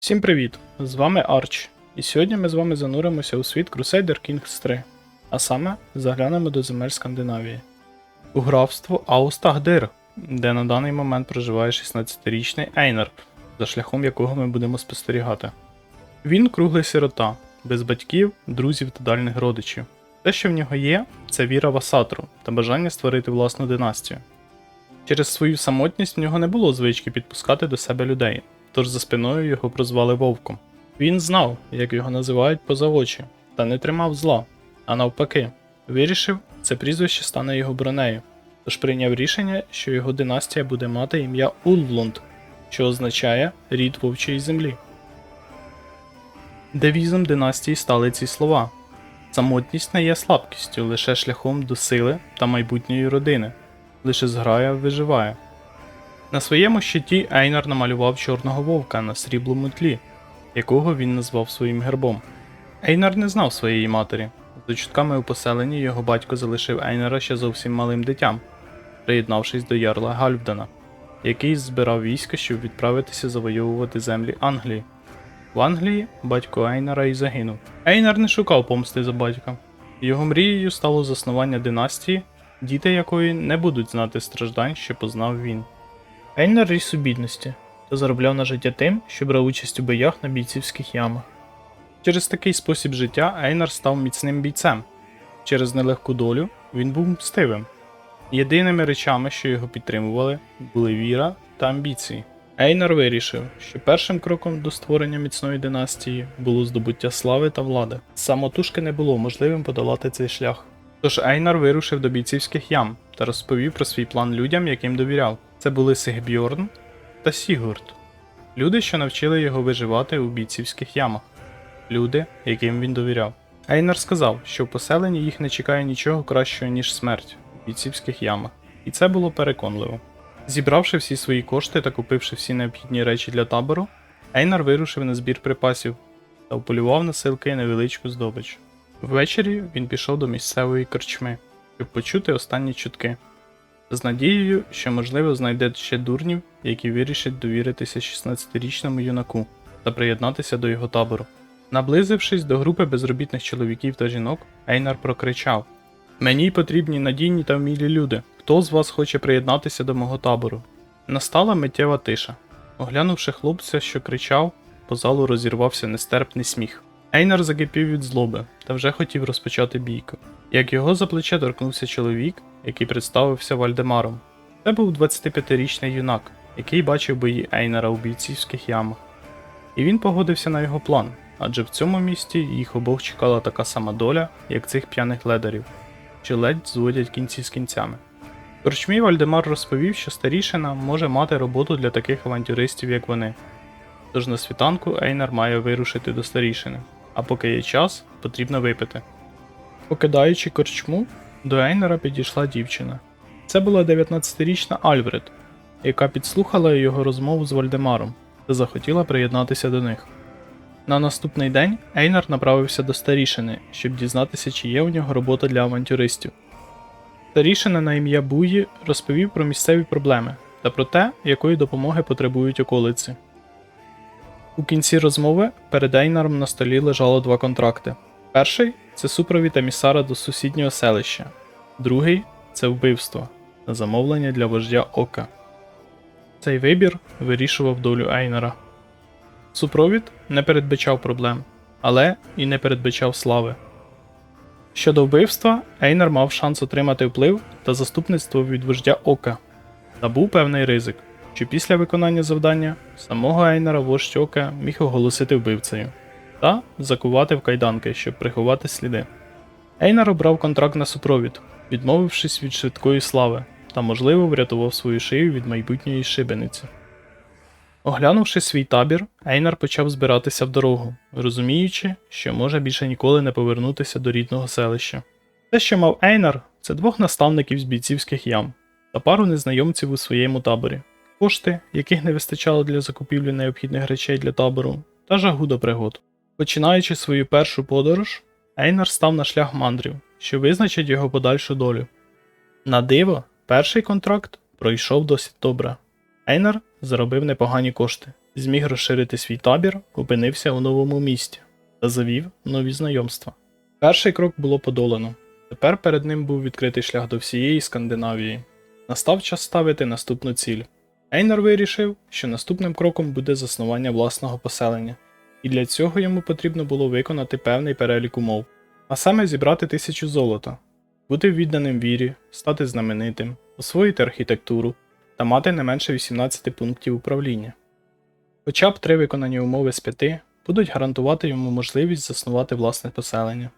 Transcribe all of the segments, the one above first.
Всім привіт! З вами Арч, і сьогодні ми з вами зануримося у світ Crusader Kings 3, а саме заглянемо до земель Скандинавії. У графство Аустагдир, де на даний момент проживає 16-річний Ейнар, за шляхом якого ми будемо спостерігати. Він круглий сирота, без батьків, друзів та дальніх родичів. Те, що в нього є, це віра в Асатру та бажання створити власну династію. Через свою самотність в нього не було звички підпускати до себе людей, тож за спиною його прозвали Вовком. Він знав, як його називають поза очі, та не тримав зла, а навпаки, вирішив, це прізвище стане його бронею, тож прийняв рішення, що його династія буде мати ім'я Улвлунд, що означає «рід вовчої землі». Девізом династії стали ці слова: «Самотність не є слабкістю, лише шляхом до сили та майбутньої родини, лише зграя виживає». На своєму щиті Ейнар намалював чорного вовка на сріблому тлі, якого він назвав своїм гербом. Ейнар не знав своєї матері. За чутками у поселенні його батько залишив Ейнара ще зовсім малим дитям, приєднавшись до ярла Гальфдена, який збирав військо, щоб відправитися завойовувати землі Англії. В Англії батько Ейнара і загинув. Ейнар не шукав помсти за батька. Його мрією стало заснування династії, діти якої не будуть знати страждань, що познав він. Ейнар ріс у бідності та заробляв на життя тим, що брав участь у боях на бійцівських ямах. Через такий спосіб життя Ейнар став міцним бійцем. Через нелегку долю він був мстивим. Єдиними речами, що його підтримували, були віра та амбіції. Ейнар вирішив, що першим кроком до створення міцної династії було здобуття слави та влади. Самотужки не було можливим подолати цей шлях. Тож Ейнар вирушив до бійцівських ям та розповів про свій план людям, яким довіряв. Це були Сигбьорн та Сігурд. Люди, що навчили його виживати у бійцівських ямах. Люди, яким він довіряв. Ейнар сказав, що в поселенні їх не чекає нічого кращого, ніж смерть у бійцівських ямах. І це було переконливо. Зібравши всі свої кошти та купивши всі необхідні речі для табору, Ейнар вирушив на збір припасів та вполював на силки невеличку здобич. Ввечері він пішов до місцевої корчми, щоб почути останні чутки. З надією, що можливо знайде ще дурнів, які вирішать довіритися 16-річному юнаку та приєднатися до його табору. Наблизившись до групи безробітних чоловіків та жінок, Ейнар прокричав: «Мені потрібні надійні та вмілі люди. Хто з вас хоче приєднатися до мого табору?» Настала миттєва тиша. Оглянувши хлопця, що кричав, по залу розірвався нестерпний сміх. Ейнар закипів від злоби та вже хотів розпочати бійку, як його за плече торкнувся чоловік, який представився Вальдемаром. Це був 25-річний юнак, який бачив бої Ейнара у бійцівських ямах. І він погодився на його план, адже в цьому місті їх обох чекала така сама доля, як цих п'яних ледарів, що ледь зводять кінці з кінцями. В корчмі Вальдемар розповів, що старішина може мати роботу для таких авантюристів, як вони. Тож на світанку Ейнар має вирушити до старішини, а поки є час, потрібно випити. Покидаючи корчму, до Ейнара підійшла дівчина. Це була 19-річна Альвред, яка підслухала його розмову з Вальдемаром та захотіла приєднатися до них. На наступний день Ейнар направився до старішини, щоб дізнатися, чи є у нього робота для авантюристів. Старішина на ім'я Буї розповів про місцеві проблеми та про те, якої допомоги потребують околиці. У кінці розмови перед Ейнаром на столі лежало два контракти. Перший – це супровід емісара до сусіднього селища. Другий – це вбивство на замовлення для вождя Ока. Цей вибір вирішував долю Ейнара. Супровід не передбачав проблем, але і не передбачав слави. Щодо вбивства, Ейнар мав шанс отримати вплив та заступництво від вождя Ока. Та був певний ризик, що після виконання завдання самого Ейнара вождь Ока міг оголосити вбивцею та закувати в кайданки, щоб приховати сліди. Ейнар обрав контракт на супровід, відмовившись від швидкої слави, та можливо врятував свою шию від майбутньої шибениці. Оглянувши свій табір, Ейнар почав збиратися в дорогу, розуміючи, що може більше ніколи не повернутися до рідного селища. Те, що мав Ейнар, це двох наставників з бійцівських ям та пару незнайомців у своєму таборі, кошти, яких не вистачало для закупівлі необхідних речей для табору, та жагу до пригод. Починаючи свою першу подорож, Ейнар став на шлях мандрів, що визначить його подальшу долю. На диво, перший контракт пройшов досить добре. Ейнар заробив непогані кошти зміг розширити свій табір, опинився у новому місті та завів нові знайомства. Перший крок було подолано. Тепер перед ним був відкритий шлях до всієї Скандинавії. Настав час ставити наступну ціль. Ейнар вирішив, що наступним кроком буде заснування власного поселення, і для цього йому потрібно було виконати певний перелік умов, а саме зібрати 1000 золота, бути відданим вірі, стати знаменитим, освоїти архітектуру та мати не менше 18 пунктів управління. Хоча б 3 виконані умови з 5 будуть гарантувати йому можливість заснувати власне поселення.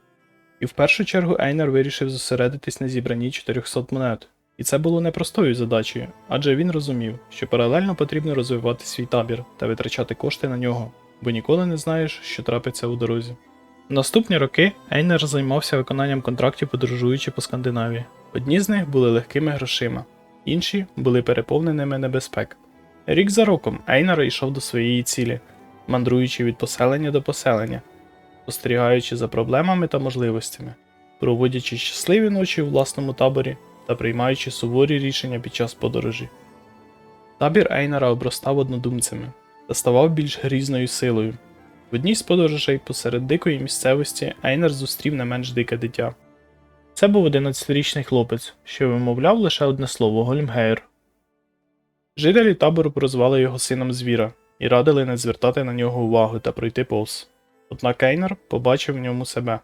І в першу чергу Ейнар вирішив зосередитись на зібранні 400 монет. І це було непростою задачею, адже він розумів, що паралельно потрібно розвивати свій табір та витрачати кошти на нього, бо ніколи не знаєш, що трапиться у дорозі. В наступні роки Ейнар займався виконанням контрактів, подорожуючи по Скандинавії. Одні з них були легкими грошима, інші були переповненими небезпек. Рік за роком Ейнар йшов до своєї цілі, мандруючи від поселення до поселення, спостерігаючи за проблемами та можливостями, проводячи щасливі ночі у власному таборі та приймаючи суворі рішення під час подорожі. Табір Ейнара обростав однодумцями та ставав більш грізною силою. В одній з подорожей посеред дикої місцевості Ейнар зустрів не менш дике дитя. Це був 11-річний хлопець, що вимовляв лише одне слово – Гольмгейр. Жителі табору прозвали його сином звіра і радили не звертати на нього увагу та пройти повз. Однак Ейнар побачив в ньому себе,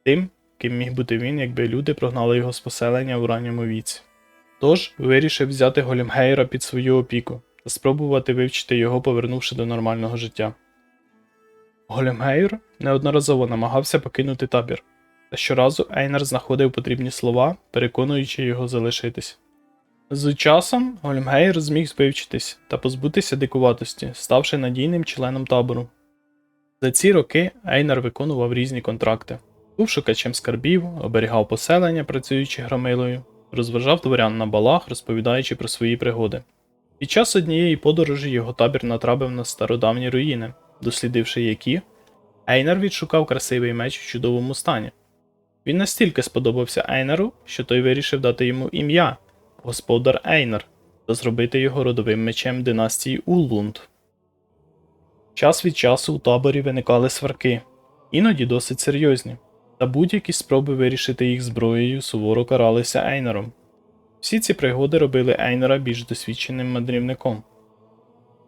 тим, ким міг бути він, якби люди прогнали його з поселення у ранньому віці. Тож вирішив взяти Голімгейра під свою опіку та спробувати вивчити його, повернувши до нормального життя. Голімгейр неодноразово намагався покинути табір, та щоразу Ейнар знаходив потрібні слова, переконуючи його залишитись. З часом Голімгейр зміг вивчитись та позбутися дикуватості, ставши надійним членом табору. За ці роки Ейнар виконував різні контракти. Був шукачем скарбів, оберігав поселення, працюючи громилою, розважав дворян на балах, розповідаючи про свої пригоди. Під час однієї подорожі його табір натрапив на стародавні руїни, дослідивши які, Ейнар відшукав красивий меч в чудовому стані. Він настільки сподобався Ейнару, що той вирішив дати йому ім'я – Господар Ейнар, та зробити його родовим мечем династії Уллунд. Час від часу у таборі виникали сварки, іноді досить серйозні, та будь-які спроби вирішити їх зброєю суворо каралися Ейнаром. Всі ці пригоди робили Ейнара більш досвідченим мандрівником.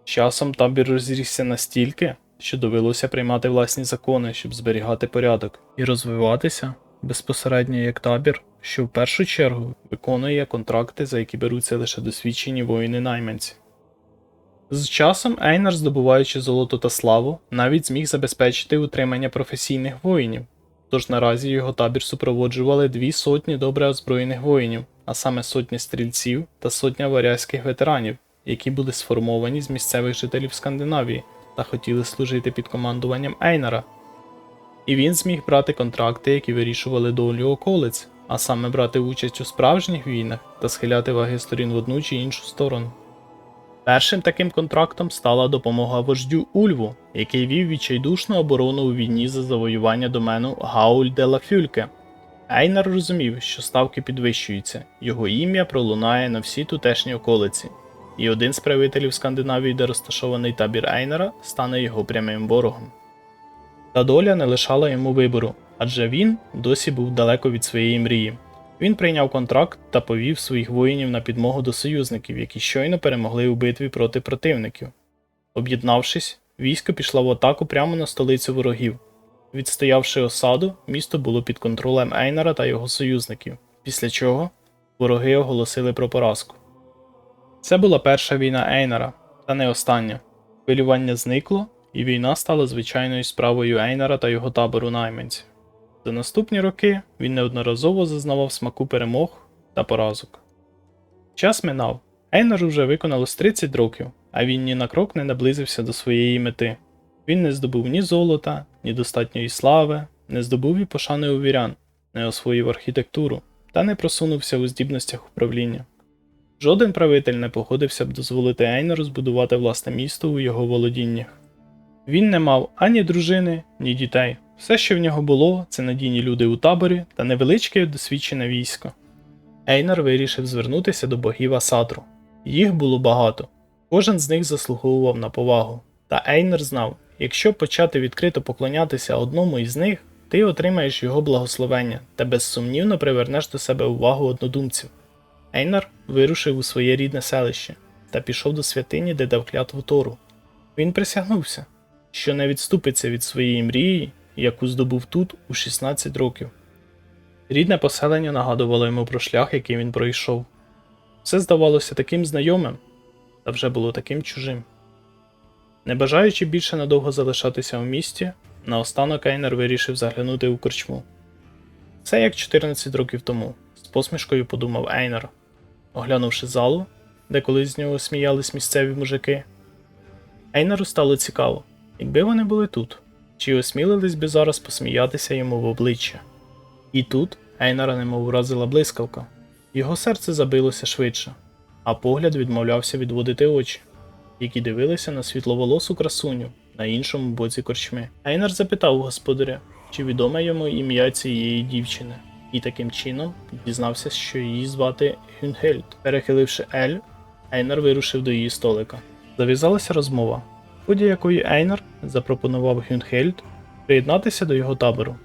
З часом табір розрісся настільки, що довелося приймати власні закони, щоб зберігати порядок, і розвиватися безпосередньо як табір, що в першу чергу виконує контракти, за які беруться лише досвідчені воїни-найманці. З часом Ейнар, здобуваючи золото та славу, навіть зміг забезпечити утримання професійних воїнів, тож наразі його табір супроводжували 200 добре озброєних воїнів, а саме сотня стрільців та сотня варязьких ветеранів, які були сформовані з місцевих жителів Скандинавії та хотіли служити під командуванням Ейнара. І він зміг брати контракти, які вирішували долю околиць, а саме брати участь у справжніх війнах та схиляти ваги сторін в одну чи іншу сторону. Першим таким контрактом стала допомога вождю Ульву, який вів відчайдушну оборону у війні за завоювання домену Гауль-де-ла-Фюльке. Ейнар розумів, що ставки підвищуються, його ім'я пролунає на всі тутешні околиці, і один з правителів Скандинавії, де розташований табір Ейнара, стане його прямим ворогом. Та доля не лишала йому вибору, адже він досі був далеко від своєї мрії. Він прийняв контракт та повів своїх воїнів на підмогу до союзників, які щойно перемогли у битві проти противників. Об'єднавшись, військо пішло в атаку прямо на столицю ворогів. Відстоявши осаду, місто було під контролем Ейнара та його союзників, після чого вороги оголосили про поразку. Це була перша війна Ейнара, та не остання. Хвилювання зникло, і війна стала звичайною справою Ейнара та його табору найманців. За наступні роки він неодноразово зазнавав смаку перемог та поразок. Час минав. Ейнару вже виконалось 30 років, а він ні на крок не наблизився до своєї мети. Він не здобув ні золота, ні достатньої слави, не здобув і пошани у вірян, не освоїв архітектуру та не просунувся у здібностях управління. Жоден правитель не погодився б дозволити Ейнару збудувати власне місто у його володіннях. Він не мав ані дружини, ні дітей. Все, що в нього було, це надійні люди у таборі та невеличке досвідчене військо. Ейнар вирішив звернутися до богів Асатру. Їх було багато. Кожен з них заслуговував на повагу. Та Ейнар знав, якщо почати відкрито поклонятися одному із них, ти отримаєш його благословення та безсумнівно привернеш до себе увагу однодумців. Ейнар вирушив у своє рідне селище та пішов до святині, де дав клятву Тору. Він присягнувся, що не відступиться від своєї мрії, яку здобув тут у 16 років. Рідне поселення нагадувало йому про шлях, який він пройшов. Все здавалося таким знайомим, та вже було таким чужим. Не бажаючи більше надовго залишатися в місті, наостанок Ейнар вирішив заглянути у корчму. Все як 14 років тому, з посмішкою подумав Ейнар, оглянувши залу, де колись з нього сміялись місцеві мужики. Ейнару стало цікаво, якби вони були тут, чи осмілились би зараз посміятися йому в обличчя. І тут Ейнара немов вразила блискавка. Його серце забилося швидше, а погляд відмовлявся відводити очі, які дивилися на світловолосу красуню на іншому боці корчми. Ейнар запитав у господаря, чи відоме йому ім'я цієї дівчини, і таким чином дізнався, що її звати Гюнхельд. Перехиливши Ель, Ейнар вирушив до її столика. Зав'язалася розмова, в ході якої Ейнар запропонував Гюнхельд приєднатися до його табору.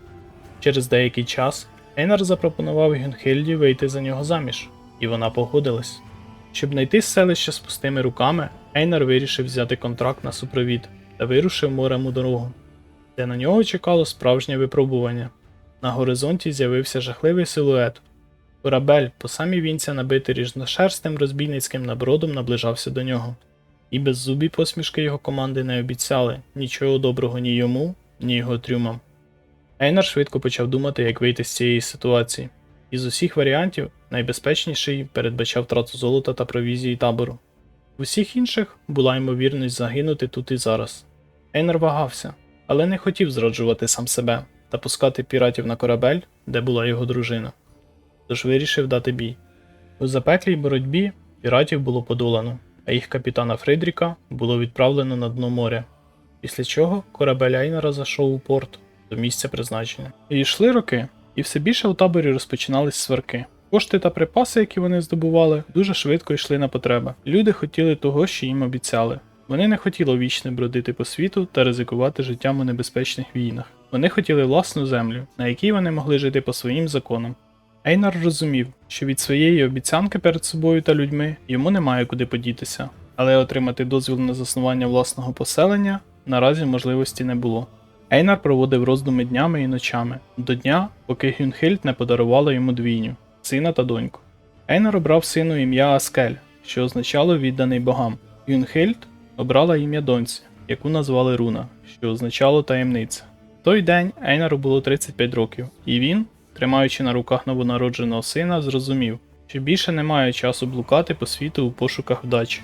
Через деякий час Ейнар запропонував Гюнхельді вийти за нього заміж, і вона погодилась. Щоб знайти селище з пустими руками, Ейнар вирішив взяти контракт на супровід та вирушив морем у дорогу, де на нього чекало справжнє випробування. На горизонті з'явився жахливий силует. Корабель, по самі вінця набитий різношерстним розбійницьким набродом, наближався до нього. І беззубі посмішки його команди не обіцяли нічого доброго ні йому, ні його трюмам. Ейнар швидко почав думати, як вийти з цієї ситуації. Із усіх варіантів найбезпечніший передбачав втрату золота та провізії табору. В усіх інших була ймовірність загинути тут і зараз. Ейнар вагався, але не хотів зраджувати сам себе та пускати піратів на корабель, де була його дружина. Тож вирішив дати бій. У запеклій боротьбі піратів було подолано, а їх капітана Фридріка було відправлено на дно моря, після чого корабель Ейнара зайшов у порт до місця призначення. І йшли роки, і все більше у таборі розпочинались сварки. Кошти та припаси, які вони здобували, дуже швидко йшли на потреби. Люди хотіли того, що їм обіцяли. Вони не хотіли вічно бродити по світу та ризикувати життям у небезпечних війнах. Вони хотіли власну землю, на якій вони могли жити по своїм законам. Ейнар розумів, що від своєї обіцянки перед собою та людьми йому немає куди подітися, але отримати дозвіл на заснування власного поселення наразі можливості не було. Ейнар проводив роздуми днями і ночами, до дня, поки Гюнхельд не подарувала йому двійню – сина та доньку. Ейнар обрав сину ім'я Аскель, що означало «відданий богам». Гюнхельд обрала ім'я доньці, яку назвали Руна, що означало «таємниця». В той день Ейнару було 35 років, і він, тримаючи на руках новонародженого сина, зрозумів, що більше немає часу блукати по світу у пошуках вдачі.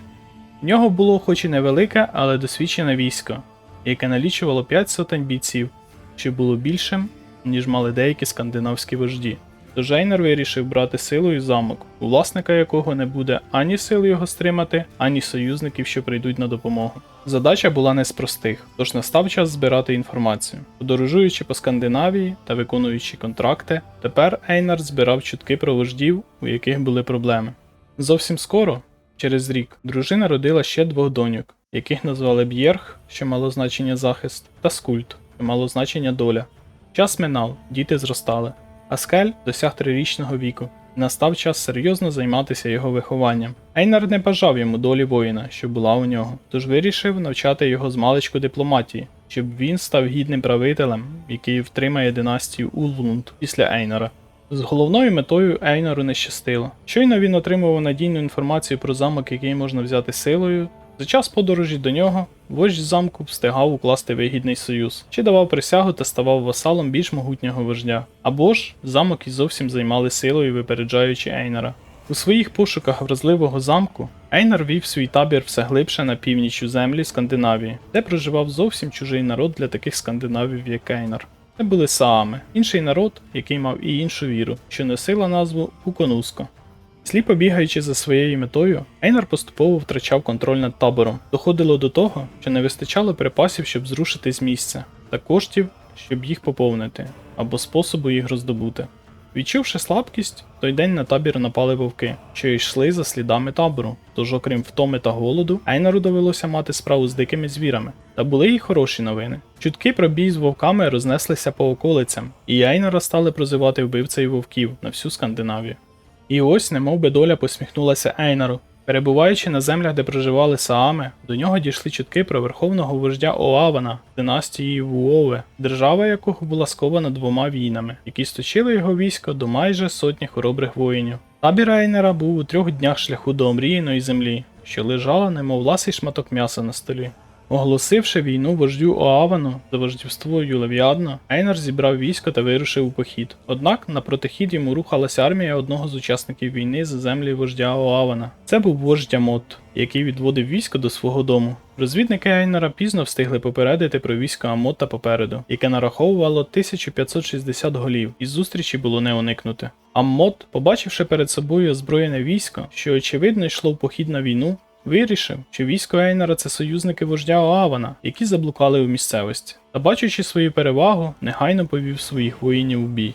В нього було хоч і невелике, але досвідчене військо, яке налічувало 5 сотень бійців, що було більшим, ніж мали деякі скандинавські вожді. Тож Ейнар вирішив брати силою замок, у власника якого не буде ані сил його стримати, ані союзників, що прийдуть на допомогу. Задача була не з простих, тож настав час збирати інформацію. Подорожуючи по Скандинавії та виконуючи контракти, тепер Ейнар збирав чутки про вождів, у яких були проблеми. Зовсім скоро, через рік, дружина родила ще 2 доньок, яких назвали Б'єрг, що мало значення захист, та Скульт, що мало значення доля. Час минав, діти зростали. Аскель досяг 3-річного віку, і настав час серйозно займатися його вихованням. Ейнар не бажав йому долі воїна, що була у нього, тож вирішив навчати його змалечку дипломатії, щоб він став гідним правителем, який втримає династію Уллунд після Ейнара. З головною метою Ейнару не щастило. Щойно він отримував надійну інформацію про замок, який можна взяти силою, за час подорожі до нього вождь замку встигав укласти вигідний союз, чи давав присягу та ставав васалом більш могутнього вождя, або ж замок і зовсім займали силою, випереджаючи Ейнара. У своїх пошуках вразливого замку Ейнар вів свій табір все глибше на північ у землі Скандинавії, де проживав зовсім чужий народ для таких скандинавів, як Ейнар. Це були Саами, інший народ, який мав і іншу віру, що носила назву Уконуско. Сліпо бігаючи за своєю метою, Ейнар поступово втрачав контроль над табором. Доходило до того, що не вистачало припасів, щоб зрушити з місця, та коштів, щоб їх поповнити, або способу їх роздобути. Відчувши слабкість, в той день на табір напали вовки, що йшли за слідами табору. Тож, окрім втоми та голоду, Ейнару довелося мати справу з дикими звірами. Та були й хороші новини. Чутки про бій з вовками рознеслися по околицям, і Ейнара стали прозивати вбивцею вовків на всю Скандинавію. І ось, немов би доля посміхнулася Ейнару. Перебуваючи на землях, де проживали Саами, до нього дійшли чутки про верховного вождя Оавана, династії Вуове, держава якого була скована 2 війнами, які сточили його військо до майже сотні хоробрих воїнів. Табір Ейнара був у 3 днях шляху до омріяної землі, що лежала, немов ласий шматок м'яса на столі. Оголосивши війну вождю Оавану за вождівство Юлев'ядна, Ейнар зібрав військо та вирушив у похід. Однак на протихід йому рухалася армія одного з учасників війни за землі вождя Оавана. Це був вождь Амот, який відводив військо до свого дому. Розвідники Ейнара пізно встигли попередити про військо Амота попереду, яке нараховувало 1560 голів, і зустрічі було не уникнути. Аммот, побачивши перед собою озброєне військо, що очевидно йшло в похід на війну, вирішив, що військо Ейнара – це союзники вождя Оавана, які заблукали у місцевості, та бачачи свою перевагу, негайно повів своїх воїнів у бій.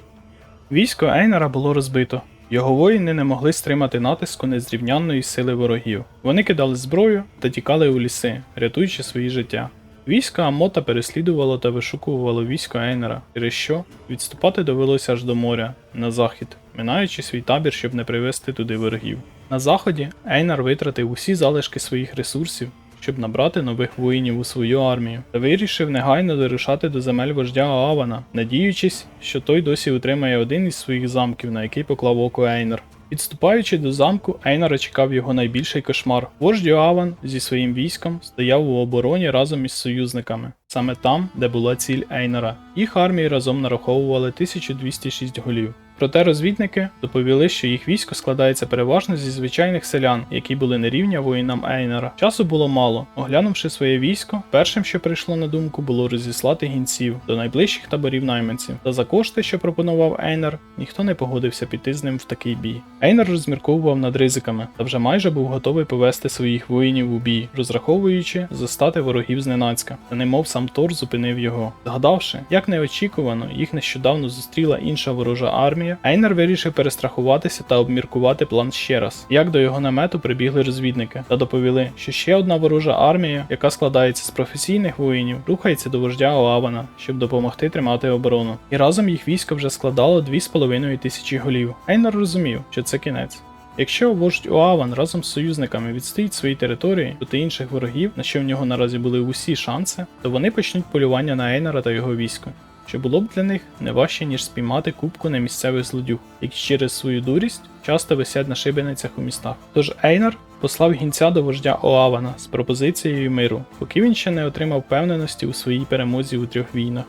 Військо Ейнара було розбито. Його воїни не могли стримати натиску незрівнянної сили ворогів. Вони кидали зброю та тікали у ліси, рятуючи свої життя. Військо Амота переслідувало та вишукувало військо Ейнара, через що відступати довелося аж до моря, на захід, минаючи свій табір, щоб не привести туди ворогів. На заході Ейнар витратив усі залишки своїх ресурсів, щоб набрати нових воїнів у свою армію, та вирішив негайно вирушати до земель вождя Оавана, надіючись, що той досі утримає один із своїх замків, на який поклав око Ейнар. Підступаючи до замку, Ейнара чекав його найбільший кошмар. Вождь Оаван зі своїм військом стояв у обороні разом із союзниками, саме там, де була ціль Ейнара. Їх армії разом нараховували 1206 голів. Проте розвідники доповіли, що їх військо складається переважно зі звичайних селян, які були не рівня воїнам Ейнара. Часу було мало. Оглянувши своє військо, першим, що прийшло на думку, було розіслати гінців до найближчих таборів найманців. Та за кошти, що пропонував Ейнар, ніхто не погодився піти з ним в такий бій. Ейнар розмірковував над ризиками, та вже майже був готовий повести своїх воїнів у бій, розраховуючи застати ворогів зненацька. Та немов сам Тор зупинив його. Згадавши, як неочікувано їх нещодавно зустріла інша ворожа армія, Ейнар вирішив перестрахуватися та обміркувати план ще раз. Як до його намету прибігли розвідники та доповіли, що ще одна ворожа армія, яка складається з професійних воїнів, рухається до вождя Оавана, щоб допомогти тримати оборону. І разом їх військо вже складало 2500 голів. Ейнар розумів, що це кінець. Якщо вождь Оаван разом з союзниками відстоїть свої території проти інших ворогів, на що в нього наразі були усі шанси, то вони почнуть полювання на Ейнара та його військо, що було б для них не важче, ніж спіймати купку немісцевих злодюг, які через свою дурість часто висять на шибеницях у містах. Тож Ейнар послав гінця до вождя Оавана з пропозицією миру, поки він ще не отримав впевненості у своїй перемозі у 3 війнах.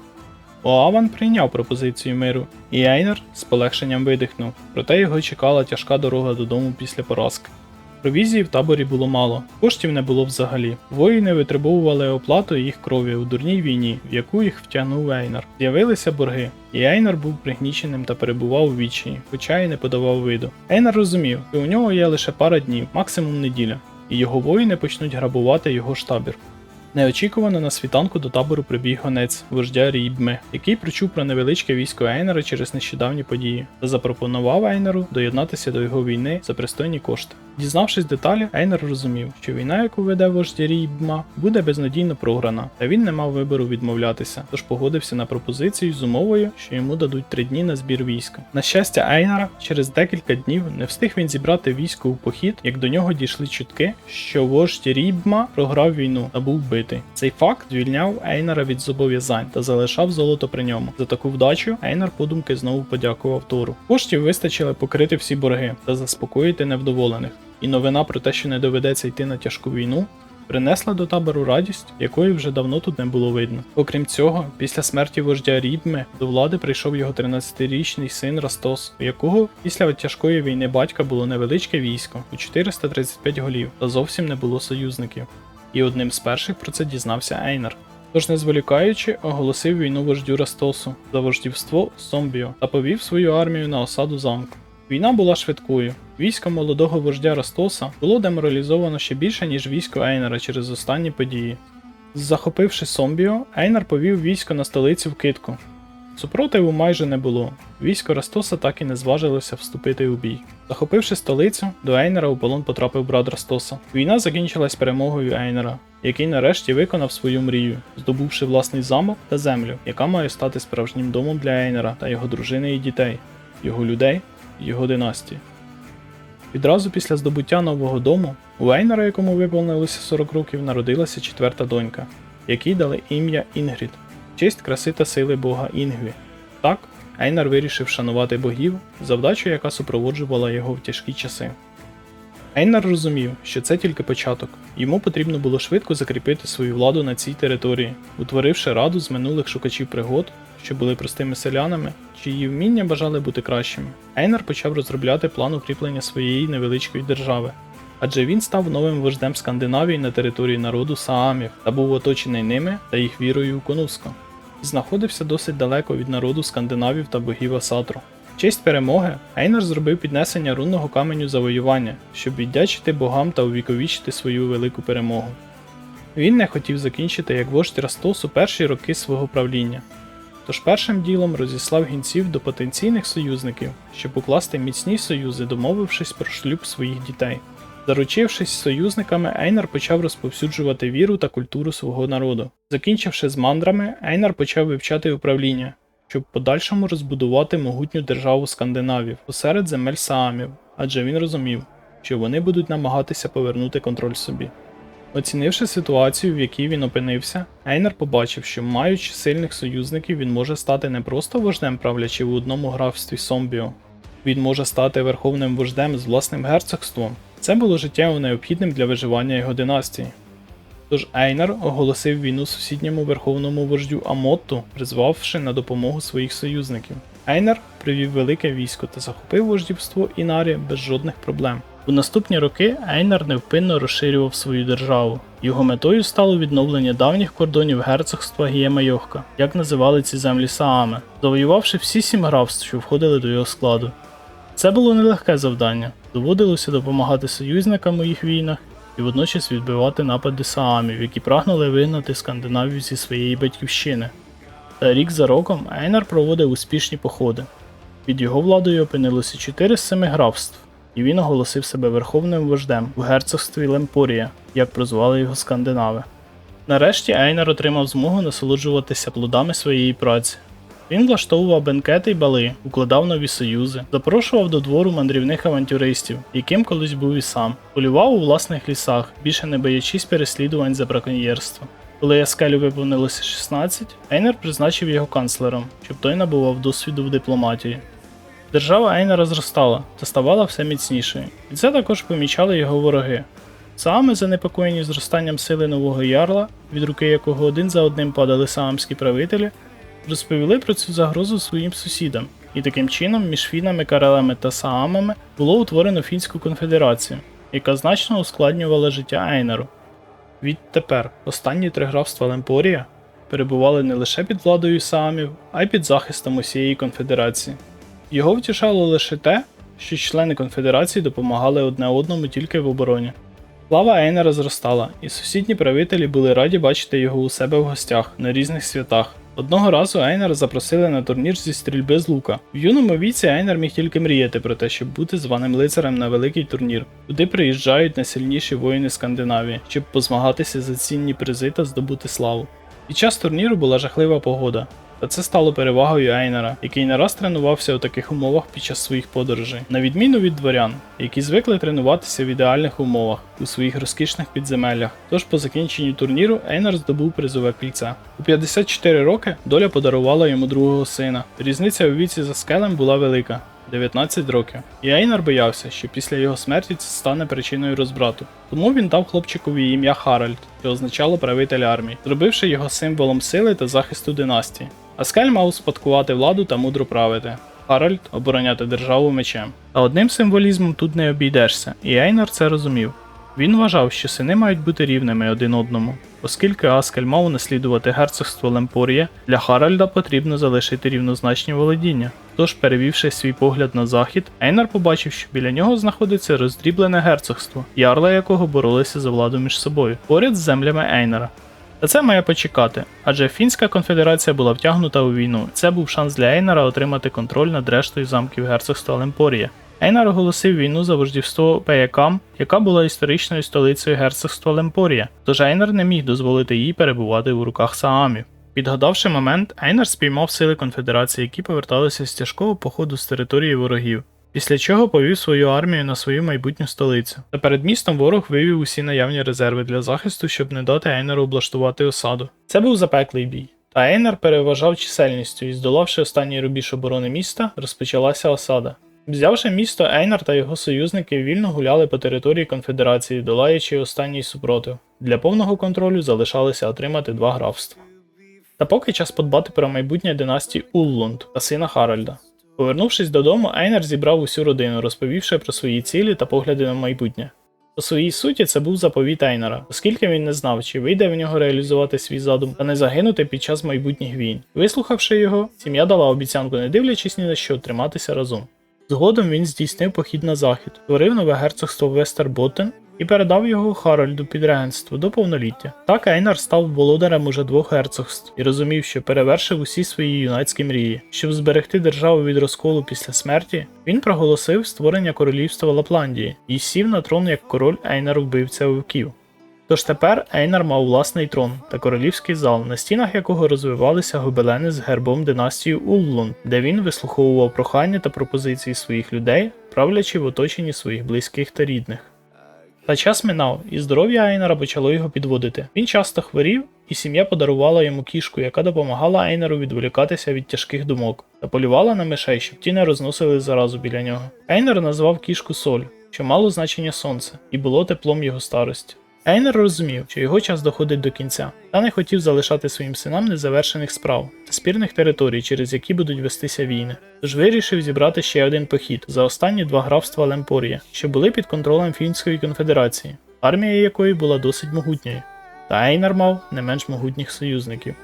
Оаван прийняв пропозицію миру, і Ейнар з полегшенням видихнув, проте його чекала тяжка дорога додому після поразки. Провізії в таборі було мало, коштів не було взагалі. Воїни витребовували оплату їх крові у дурній війні, в яку їх втягнув Ейнар. З'явилися борги, і Ейнар був пригніченим та перебував у відчаї, хоча й не подавав виду. Ейнар розумів, що у нього є лише пара днів, максимум неділя, і його воїни почнуть грабувати його ж табір. Неочікувано на світанку до табору прибіг гонець вождя Рібме, який прочув про невеличке військо Ейнара через нещодавні події, та запропонував Ейнару доєднатися до його війни за пристойні кошти. Дізнавшись деталі, Ейнар розумів, що війна, яку веде вождь Рібма, буде безнадійно програна, та він не мав вибору відмовлятися, тож погодився на пропозицію з умовою, що йому дадуть 3 дні на збір війська. На щастя Ейнара, через декілька днів не встиг він зібрати військо у похід, як до нього дійшли чутки, що вождь Рібма програв війну та був битий. Цей факт звільняв Ейнара від зобов'язань та залишав золото при ньому. За таку вдачу Ейнар подумки знову подякував Тору. Коштів вистачило покрити всі борги та заспокоїти невдоволених. І новина про те, що не доведеться йти на тяжку війну, принесла до табору радість, якої вже давно тут не було видно. Окрім цього, після смерті вождя Рібме до влади прийшов його 13-річний син Растос, у якого після тяжкої війни батька було невеличке військо у 435 голів, та зовсім не було союзників. І одним з перших про це дізнався Ейнар. Тож, не зволікаючи, оголосив війну вождю Растосу за вождівство Сомбіо та повів свою армію на осаду замку. Війна була швидкою. Військо молодого вождя Растоса було деморалізовано ще більше, ніж військо Ейнара через останні події. Захопивши Сомбіо, Ейнар повів військо на столицю в Китку. Супротиву майже не було. Військо Растоса так і не зважилося вступити у бій. Захопивши столицю, до Ейнера у полон потрапив брат Растоса. Війна закінчилась перемогою Ейнера, який нарешті виконав свою мрію, здобувши власний замок та землю, яка має стати справжнім домом для Ейнера та його дружини і дітей, його людей і його династії. Відразу після здобуття нового дому, у Ейнера, якому виповнилося 40 років, народилася четверта донька, якій дали ім'я Інгрід, в честь краси та сили бога Інгві. Так, Ейнар вирішив шанувати богів, завдачу, яка супроводжувала його в тяжкі часи. Ейнар розумів, що це тільки початок, йому потрібно було швидко закріпити свою владу на цій території, утворивши раду з минулих шукачів пригод, що були простими селянами, чиї вміння бажали бути кращими. Ейнар почав розробляти план укріплення своєї невеличкої держави, адже він став новим вождем Скандинавії на території народу Саамів та був оточений ними та їх вірою у Конуска. Знаходився досить далеко від народу скандинавів та богів Асатру. В честь перемоги Ейнар зробив піднесення рунного каменю завоювання, щоб віддячити богам та увіковічити свою велику перемогу. Він не хотів закінчити як вождь Растосу перші роки свого правління. Тож першим ділом розіслав гінців до потенційних союзників, щоб укласти міцні союзи, домовившись про шлюб своїх дітей. Заручившись союзниками, Ейнар почав розповсюджувати віру та культуру свого народу. Закінчивши з мандрами, Ейнар почав вивчати управління, щоб в подальшому розбудувати могутню державу скандинавів посеред земель Саамів, адже він розумів, що вони будуть намагатися повернути контроль собі. Оцінивши ситуацію, в якій він опинився, Ейнар побачив, що маючи сильних союзників, він може стати не просто вождем, правлячи в одному графстві Сомбіо. Він може стати верховним вождем з власним герцогством. Це було життєво необхідним для виживання його династії. Тож Ейнар оголосив війну сусідньому верховному вождю Амотту, призвавши на допомогу своїх союзників. Ейнар привів велике військо та захопив вождівство Інарі без жодних проблем. У наступні роки Ейнар невпинно розширював свою державу. Його метою стало відновлення давніх кордонів герцогства Гіємайохка, як називали ці землі Саами, завоювавши всі 7 графств, що входили до його складу. Це було нелегке завдання, доводилося допомагати союзникам у їх війнах і водночас відбивати напади Саамів, які прагнули вигнати скандинавів зі своєї батьківщини. Та рік за роком Ейнар проводив успішні походи. Під його владою опинилося 4 з 7 графств, і він оголосив себе верховним вождем в герцогстві Лемпорія, як прозвали його скандинави. Нарешті Ейнар отримав змогу насолоджуватися плодами своєї праці. Він влаштовував бенкети й бали, укладав нові союзи, запрошував до двору мандрівних авантюристів, яким колись був і сам, полював у власних лісах, більше не боячись переслідувань за браконьєрство. Коли Яскелю виповнилося 16, Ейнар призначив його канцлером, щоб той набував досвіду в дипломатії. Держава Ейнара зростала та ставала все міцнішою, і це також помічали його вороги. Саами, занепокоєні зростанням сили нового ярла, від руки якого один за одним падали саамські правителі, розповіли про цю загрозу своїм сусідам, і таким чином між фінами, карелами та саамами було утворено Фінську конфедерацію, яка значно ускладнювала життя Ейнару. Відтепер останні 3 графства Лемпорія перебували не лише під владою саамів, а й під захистом усієї конфедерації. Його втішало лише те, що члени конфедерації допомагали одне одному тільки в обороні. Слава Ейнара зростала, і сусідні правителі були раді бачити його у себе в гостях на різних святах. Одного разу Ейнара запросили на турнір зі стрільби з лука. В юному віці Ейнар міг тільки мріяти про те, щоб бути званим лицарем на великий турнір. Туди приїжджають найсильніші воїни Скандинавії, щоб позмагатися за цінні призи та здобути славу. Під час турніру була жахлива погода, та це стало перевагою Ейнара, який не раз тренувався у таких умовах під час своїх подорожей, на відміну від дворян, які звикли тренуватися в ідеальних умовах, у своїх розкішних підземеллях. Тож по закінченню турніру Ейнар здобув призове кільце. У 54 роки доля подарувала йому другого сина. Різниця у віці за Скелем була велика – 19 років. І Ейнар боявся, що після його смерті це стане причиною розбрату. Тому він дав хлопчикові ім'я Харальд, що означало правитель армії, зробивши його символом сили та захисту династії. Аскель мав успадкувати владу та мудро правити. Харальд – обороняти державу мечем. Та одним символізмом тут не обійдешся, і Ейнар це розумів. Він вважав, що сини мають бути рівними один одному. Оскільки Аскель мав унаслідувати герцогство Лемпорія, для Харальда потрібно залишити рівнозначні володіння. Тож, перевівши свій погляд на захід, Ейнар побачив, що біля нього знаходиться роздріблене герцогство, ярла якого боролися за владу між собою, поряд з землями Ейнара. Та це має почекати, адже Фінська конфедерація була втягнута у війну. Це був шанс для Ейнара отримати контроль над рештою замків герцогства Лемпорія. Ейнар оголосив війну за вождівство Пеякам, яка була історичною столицею герцогства Лемпорія, тож Ейнар не міг дозволити їй перебувати у руках Саамів. Підгадавши момент, Ейнар спіймав сили конфедерації, які поверталися з тяжкого походу з території ворогів, після чого повів свою армію на свою майбутню столицю. Та перед містом ворог вивів усі наявні резерви для захисту, щоб не дати Ейнару облаштувати осаду. Це був запеклий бій. Та Ейнар переважав чисельністю і, здолавши останній рубіж оборони міста, розпочалася осада. Взявши місто, Ейнар та його союзники вільно гуляли по території конфедерації, долаючи останній супротив. Для повного контролю залишалося отримати 2 графства. Та поки час подбати про майбутнє династії Уллунд та сина Харальда. Повернувшись додому, Ейнар зібрав усю родину, розповівши про свої цілі та погляди на майбутнє. По своїй суті це був заповіт Ейнара, оскільки він не знав, чи вийде в нього реалізувати свій задум та не загинути під час майбутніх війн. Вислухавши його, сім'я дала обіцянку, не дивлячись ні на що, триматися разом. Згодом він здійснив похід на захід, створив нове герцогство Вестерботтен і передав його Харальду під регенство до повноліття. Так Ейнар став володарем уже 2 герцогств і розумів, що перевершив усі свої юнацькі мрії. Щоб зберегти державу від розколу після смерті, він проголосив створення королівства Лапландії і сів на трон як король Ейнар-вбивця вовків. Тож тепер Ейнар мав власний трон та королівський зал, на стінах якого розвивалися гобелени з гербом династії Уллунд, де він вислуховував прохання та пропозиції своїх людей, правлячи в оточенні своїх близьких та рідних. Та час минав, і здоров'я Ейнара почало його підводити. Він часто хворів, і сім'я подарувала йому кішку, яка допомагала Ейнару відволікатися від тяжких думок, та полювала на мишей, щоб ті не розносили заразу біля нього. Ейнар назвав кішку Соль, що мало значення сонце, і було теплом його старості. Ейнар розумів, що його час доходить до кінця, та не хотів залишати своїм синам незавершених справ та спірних територій, через які будуть вестися війни. Тож вирішив зібрати ще один похід за останні 2 графства Лемпорія, що були під контролем Фінської конфедерації, армія якої була досить могутньою. Та Ейнар мав не менш могутніх союзників.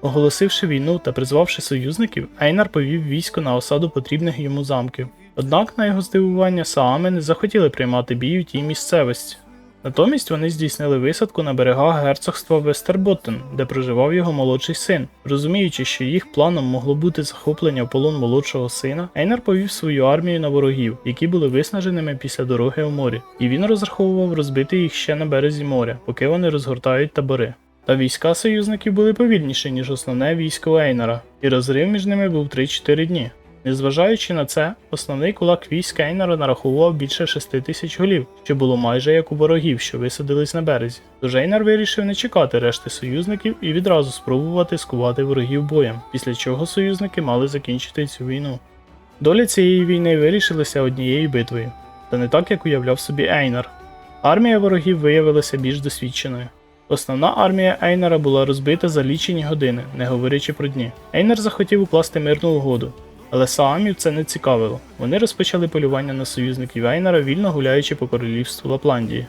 Оголосивши війну та призвавши союзників, Ейнар повів військо на осаду потрібних йому замків. Однак, на його здивування, Саами не захотіли приймати бій у тій місцевості. Натомість вони здійснили висадку на берегах герцогства Вестерботтен, де проживав його молодший син. Розуміючи, що їх планом могло бути захоплення в полон молодшого сина, Ейнар повів свою армію на ворогів, які були виснаженими після дороги у морі, і він розраховував розбити їх ще на березі моря, поки вони розгортають табори. Та війська союзників були повільніші, ніж основне військо Ейнара, і розрив між ними був 3-4 дні. Незважаючи на це, основний кулак військ Ейнара нараховував більше 6000 голів, що було майже як у ворогів, що висадились на березі. Тож Ейнар вирішив не чекати решти союзників і відразу спробувати скувати ворогів боєм, після чого союзники мали закінчити цю війну. Доля цієї війни вирішилася однією битвою, та не так, як уявляв собі Ейнар. Армія ворогів виявилася більш досвідченою. Основна армія Ейнара була розбита за лічені години, не говорячи про дні. Ейнар захотів укласти мирну угоду. Але Саамів це не цікавило. Вони розпочали полювання на союзників Ейнара, вільно гуляючи по королівству Лапландії.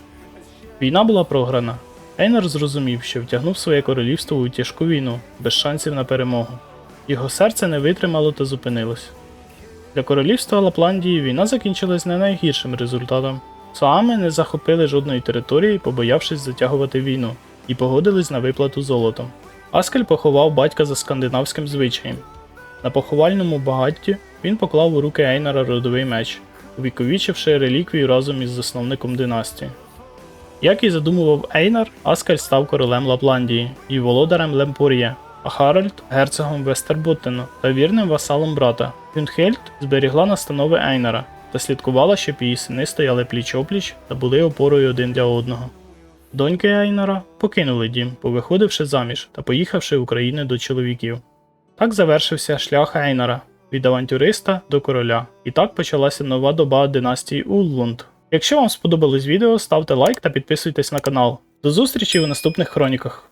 Війна була програна. Ейнар зрозумів, що втягнув своє королівство у тяжку війну, без шансів на перемогу. Його серце не витримало та зупинилось. Для королівства Лапландії війна закінчилась не найгіршим результатом. Саами не захопили жодної території, побоявшись затягувати війну, і погодились на виплату золотом. Аскель поховав батька за скандинавським звичаєм. На поховальному багатті він поклав у руки Ейнара родовий меч, увіковічивши реліквію разом із засновником династії. Як і задумував Ейнар, Аскель став королем Лапландії і володарем Лемпорія, а Харальд – герцогом Вестерботтену та вірним васалом брата. Гюнхельд зберігла настанови Ейнара та слідкувала, щоб її сини стояли пліч-опліч та були опорою один для одного. Доньки Ейнара покинули дім, повиходивши заміж та поїхавши в Україну до чоловіків. Так завершився шлях Ейнара від авантюриста до короля. І так почалася нова доба династії Уллунд. Якщо вам сподобалось відео, ставте лайк та підписуйтесь на канал. До зустрічі у наступних хроніках.